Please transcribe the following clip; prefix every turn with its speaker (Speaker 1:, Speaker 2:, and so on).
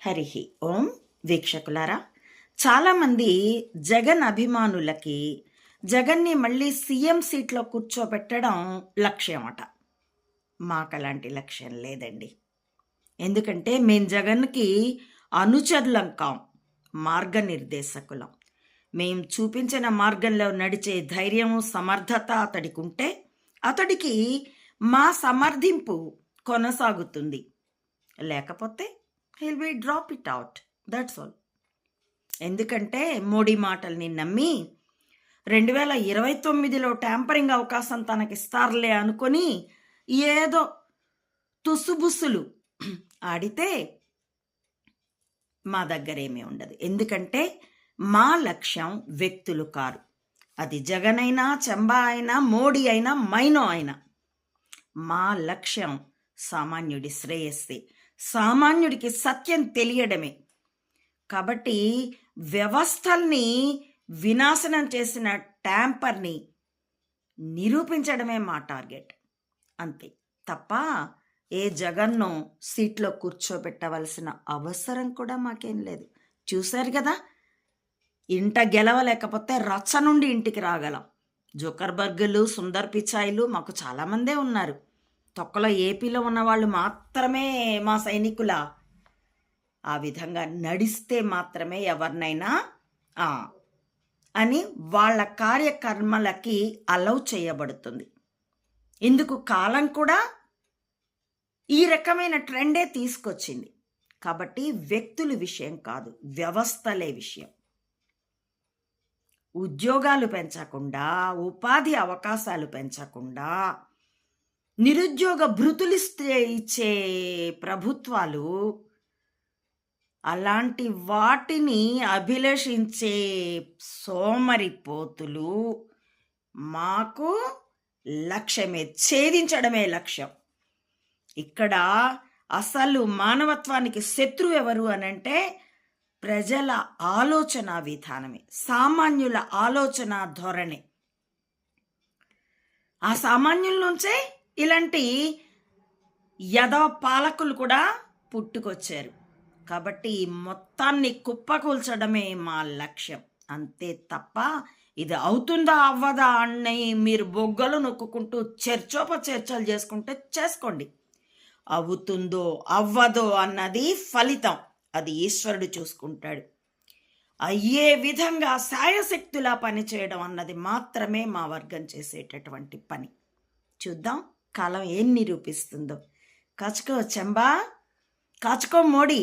Speaker 1: హరి ఓం. వీక్షకులారా, చాలామంది జగన్ అభిమానులకి జగన్ని మళ్ళీ సీఎం సీట్లో కూర్చోబెట్టడం లక్ష్యం అట. మాకు అలాంటి లక్ష్యం లేదండి. ఎందుకంటే మేము జగన్కి అనుచరులం కాం, మార్గనిర్దేశకులం. మేం చూపించిన మార్గంలో నడిచే ధైర్యము సమర్థత అతడికి ఉంటే అతడికి మా సమర్థింపు కొనసాగుతుంది. లేకపోతే he'll be drop it out, that's all. ఎందుకంటే మోడీ మాటల్ని నమ్మి 2029లో ట్యాంపరింగ్ అవకాశం తనకిస్తారులే అనుకొని ఏదో తుస్సుబుస్సులు ఆడితే మా దగ్గరేమీ ఉండదు. ఎందుకంటే మా లక్ష్యం వ్యక్తులు కారు. అది జగన్ అయినా, చంబా అయినా, మోడీ అయినా, మైనో అయినా. మా లక్ష్యం సామాన్యుడి శ్రేయస్సే, సామాన్యుడికి సత్యం తెలియడమే. కాబట్టి వ్యవస్థల్ని వినాశనం చేసిన ట్యాంపర్ని నిరూపించడమే మా టార్గెట్, అంతే తప్ప ఏ జగన్ను సీట్లో కూర్చోబెట్టవలసిన అవసరం కూడా మాకేం లేదు. చూశారు కదా, ఇంట గెలవలేకపోతే రచ్చ నుండి ఇంటికి రాగలం. జోకర్బర్గులు, సుందర్ పిచాయిలు మాకు చాలామందే ఉన్నారు. తొక్కలో ఏపీలో ఉన్నవాళ్ళు మాత్రమే మా సైనికుల. ఆ విధంగా నడిస్తే మాత్రమే ఎవరినైనా అని వాళ్ళ కార్యకర్మలకి అలౌ చేయబడుతుంది. ఇందుకు కాలం కూడా ఈ రకమైన ట్రెండే తీసుకొచ్చింది. కాబట్టి వ్యక్తుల విషయం కాదు, వ్యవస్థలే విషయం. ఉద్యోగాలు పెంచకుండా, ఉపాధి అవకాశాలు పెంచకుండా, నిరుద్యోగ భృతులిస్తే ఇచ్చే ప్రభుత్వాలు అలాంటి వాటిని అభిలషించే సోమరిపోతులు మాకు లక్ష్యమే, ఛేదించడమే లక్ష్యం. ఇక్కడ అసలు మానవత్వానికి శత్రువు ఎవరు అనంటే ప్రజల ఆలోచన విధానమే, సామాన్యుల ఆలోచన ధోరణి. ఆ సామాన్యుల నుంచే ఇలాంటి యదవ పాలకులు కూడా పుట్టుకొచ్చారు. కాబట్టి మొత్తాన్ని కుప్పకూల్చడమే మా లక్ష్యం, అంతే తప్ప ఇది అవుతుందా అవ్వదా అని మీరు బొగ్గలు నొక్కుంటూ చర్చోపచర్చలు చేసుకుంటే చేసుకోండి. అవుతుందో అవ్వదో అన్నది ఫలితం, అది ఈశ్వరుడు చూసుకుంటాడు. అయ్యే విధంగా శాయశక్తులా పనిచేయడం అన్నది మాత్రమే మా వర్గం చేసేటటువంటి పని. చూద్దాం కాలం ఏం నిరూపిస్తుందో. కాచుకో చంబా, కాచుకో మోడీ.